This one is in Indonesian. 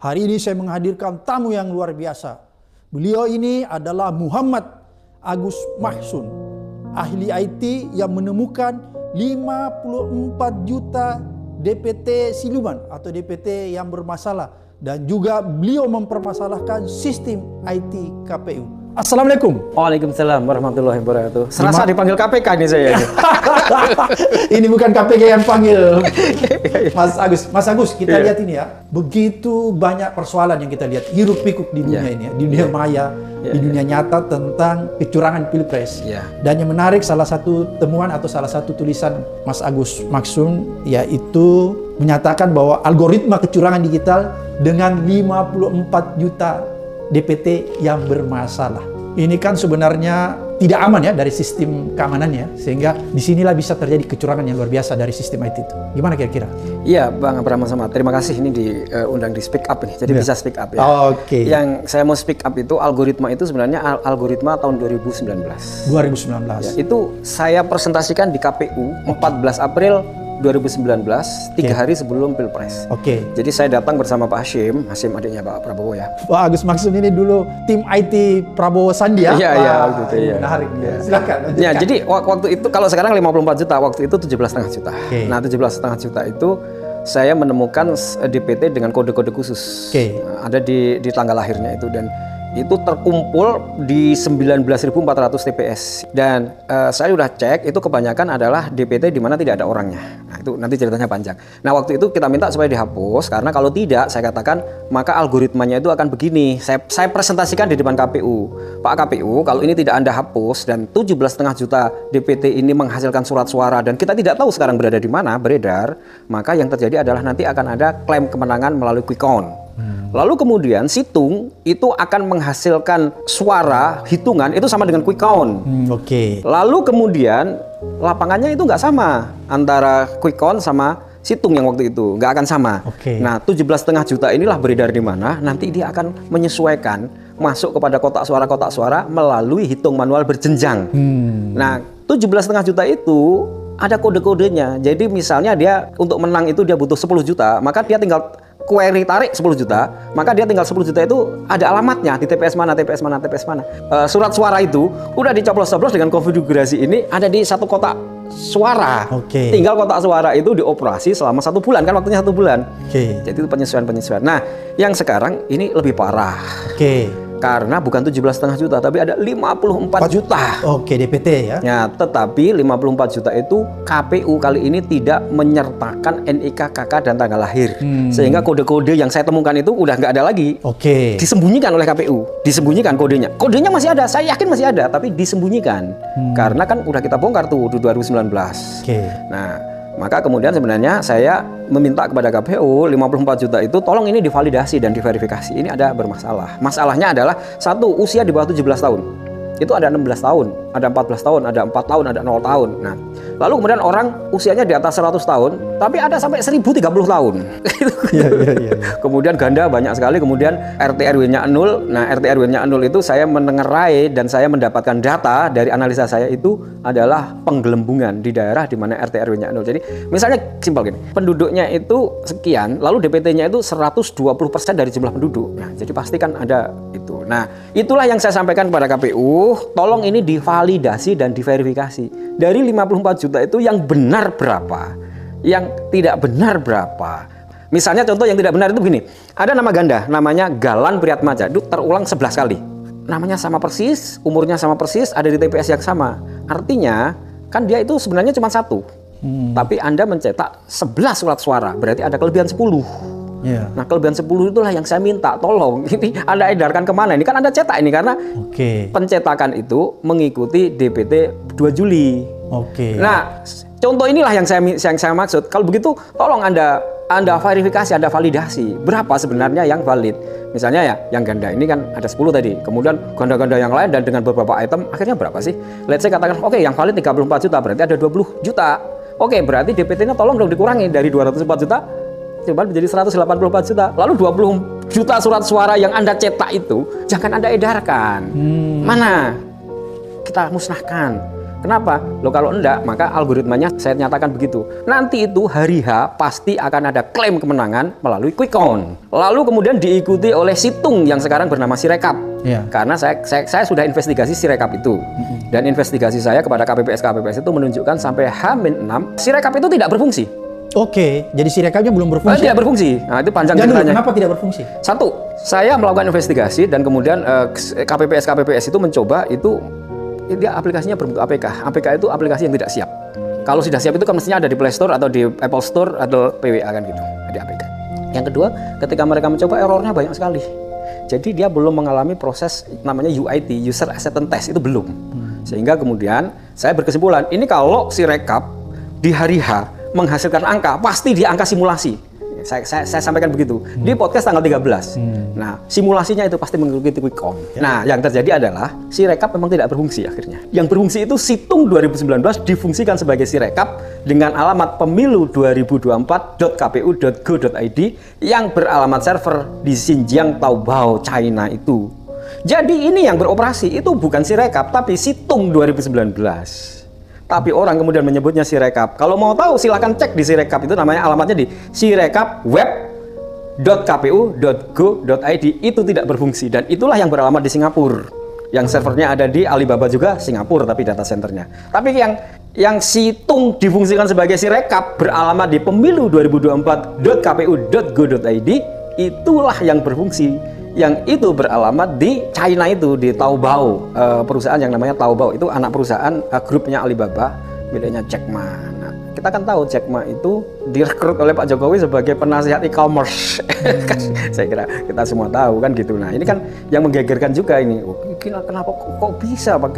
Hari ini saya menghadirkan tamu yang luar biasa. Beliau ini adalah Muhammad Agus Mahsun, ahli IT yang menemukan 54 juta DPT siluman atau DPT yang bermasalah. Dan juga beliau mempermasalahkan sistem IT KPU. Assalamualaikum. Waalaikumsalam warahmatullahi wabarakatuh. Serasa dipanggil KPK nih saya. Ini bukan KPK yang panggil Mas Agus. Mas Agus, kita lihat ini ya. Begitu banyak persoalan yang kita lihat hiruk pikuk di dunia ini ya, di dunia maya, di dunia nyata tentang kecurangan pilpres. Dan yang menarik, salah satu temuan atau salah satu tulisan Mas Agus Mahsun yaitu menyatakan bahwa algoritma kecurangan digital dengan 54 juta DPT yang bermasalah. Ini kan sebenarnya tidak aman ya dari sistem keamanannya, sehingga disinilah bisa terjadi kecurangan yang luar biasa dari sistem IT itu. Gimana kira-kira? Iya, Bang Abraham sama. Terima kasih ini diundang di Speak Up nih, jadi bisa speak up ya. Oke. Yang saya mau speak up itu algoritma itu sebenarnya algoritma tahun 2019. 2019. Ya, itu saya presentasikan di KPU 14 April 2019, 3 hari sebelum Pilpres. Jadi saya datang bersama Pak Hashim adiknya Pak Prabowo ya. Wah, Agus Mahsun ini dulu tim IT Prabowo Sandi ya? Iya, gitu ya. Menarik. Silakan. Ya, jadi waktu itu kalau sekarang 54 juta, waktu itu 17,5 juta. Nah, 17,5 juta itu saya menemukan DPT dengan kode-kode khusus. Ada di tanggal lahirnya itu, dan itu terkumpul di 19.400 TPS. Dan saya sudah cek, itu kebanyakan adalah DPT di mana tidak ada orangnya. Nah, itu nanti ceritanya panjang. Nah, waktu itu kita minta supaya dihapus, karena kalau tidak, saya katakan maka algoritmanya itu akan begini. Saya presentasikan di depan KPU. Pak KPU, kalau ini tidak Anda hapus dan 17,5 juta DPT ini menghasilkan surat suara dan kita tidak tahu sekarang berada di mana, beredar, maka yang terjadi adalah nanti akan ada klaim kemenangan melalui quick count. Lalu kemudian situng itu akan menghasilkan suara hitungan itu sama dengan quick count. Lalu kemudian lapangannya itu nggak sama antara quick count sama situng yang waktu itu, nggak akan sama. Nah, 17,5 juta inilah beredar di mana, nanti dia akan menyesuaikan masuk kepada kotak suara melalui hitung manual berjenjang. Nah, 17,5 juta itu ada kode-kodenya. Jadi misalnya dia untuk menang itu dia butuh 10 juta, maka dia tinggal query tarik 10 juta, maka dia tinggal 10 juta itu ada alamatnya di TPS mana. Surat suara itu udah dicoblos-coblos dengan konfigurasi ini ada di satu kotak suara. Tinggal kotak suara itu dioperasi selama 1 bulan, kan waktunya 1 bulan. Jadi itu penyesuaian. Nah, yang sekarang ini lebih parah. Karena bukan 17,5 juta, tapi ada 54 juta. DPT ya. Ya, tetapi 54 juta itu KPU kali ini tidak menyertakan NIK, KK, dan tanggal lahir. Sehingga kode-kode yang saya temukan itu udah nggak ada lagi. Disembunyikan oleh KPU. Disembunyikan kodenya. Kodenya masih ada, saya yakin masih ada, tapi disembunyikan. Karena kan udah kita bongkar tuh di 2019. Nah, maka kemudian sebenarnya saya meminta kepada KPU 54 juta itu tolong ini divalidasi dan diverifikasi. Ini ada bermasalah. Masalahnya adalah satu, usia di bawah 17 tahun. Itu ada 16 tahun, ada 14 tahun, ada 4 tahun, ada 0 tahun. Nah, lalu kemudian orang usianya di atas 100 tahun, tapi ada sampai 1030 tahun. Kemudian ganda banyak sekali, kemudian RT RW-nya 0. Nah, RT RW-nya 0 itu saya menengerai dan saya mendapatkan data dari analisa saya itu adalah penggelembungan di daerah di mana RT RW-nya 0. Jadi, misalnya simpel gini, penduduknya itu sekian, lalu DPT-nya itu 120% dari jumlah penduduk. Nah, jadi pasti kan ada itu. Nah, itulah yang saya sampaikan kepada KPU. Tolong ini divalidasi dan diverifikasi. Dari 54 juta itu yang benar berapa? Yang tidak benar berapa? Misalnya contoh yang tidak benar itu begini. Ada nama ganda, namanya Galan Priyatmaja. Itu terulang 11 kali. Namanya sama persis, umurnya sama persis, ada di TPS yang sama. Artinya, kan dia itu sebenarnya cuma 1. Tapi Anda mencetak 11 surat suara, berarti ada kelebihan 10. Nah, kelebihan 10 itulah yang saya minta, tolong ini Anda edarkan kemana? Ini kan Anda cetak ini karena pencetakan itu mengikuti DPT 2 Juli. Nah, contoh inilah yang saya maksud. Kalau begitu, tolong Anda verifikasi, Anda validasi berapa sebenarnya yang valid. Misalnya ya, yang ganda ini kan ada 10 tadi. Kemudian ganda-ganda yang lain dan dengan beberapa item akhirnya berapa sih? Let's say katakan, yang valid 34 juta, berarti ada 20 juta. Berarti DPT-nya tolong dong dikurangi dari 204 juta coba menjadi 184 juta. Lalu 20 juta surat suara yang Anda cetak itu jangan Anda edarkan. Mana? Kita musnahkan. Kenapa? Loh kalau enggak, maka algoritmanya saya nyatakan begitu. Nanti itu hari H pasti akan ada klaim kemenangan melalui quick count. Lalu kemudian diikuti oleh situng yang sekarang bernama Sirekap. Karena saya sudah investigasi Sirekap itu. Dan investigasi saya kepada KPPS itu menunjukkan sampai H-6 Sirekap itu tidak berfungsi. Oke, jadi Sirekapnya belum berfungsi? Tidak berfungsi. Nah, itu panjang ceritanya. Kenapa tidak berfungsi? Satu, saya melakukan investigasi dan kemudian KPPS itu mencoba itu dia aplikasinya berbentuk APK. APK itu aplikasi yang tidak siap. Kalau sudah siap itu kan mestinya ada di Play Store atau di Apple Store atau PWA kan gitu, ada APK. Yang kedua, ketika mereka mencoba errornya banyak sekali. Jadi dia belum mengalami proses namanya UIT, User Acceptance Test, itu belum. Sehingga kemudian saya berkesimpulan, ini kalau Sirekap di hari H menghasilkan angka, pasti di angka simulasi. Saya sampaikan begitu di podcast tanggal 13. Nah, simulasinya itu pasti mengikuti quick count. Nah, yang terjadi adalah Sirekap memang tidak berfungsi akhirnya. Yang berfungsi itu situng 2019 difungsikan sebagai Sirekap dengan alamat pemilu2024.kpu.go.id yang beralamat server di Xinjiang, Taobao, China itu. Jadi ini yang beroperasi itu bukan Sirekap tapi situng 2019. Tapi orang kemudian menyebutnya Sirekap. Kalau mau tahu silahkan cek di Sirekap, itu namanya alamatnya di sirekapweb.kpu.go.id. Itu tidak berfungsi dan itulah yang beralamat di Singapura. Yang servernya ada di Alibaba juga Singapura tapi data centernya. Tapi yang situng difungsikan sebagai Sirekap beralamat di pemilu2024.kpu.go.id itulah yang berfungsi. Yang itu beralamat di China itu, di Taobao, perusahaan yang namanya Taobao itu anak perusahaan grupnya Alibaba miliknya Jack Ma. Nah, kita kan tahu Jack Ma itu direkrut oleh Pak Jokowi sebagai penasihat e-commerce. Saya kira kita semua tahu kan gitu. Nah, ini kan yang menggegerkan juga ini. Kenapa kok bisa Pak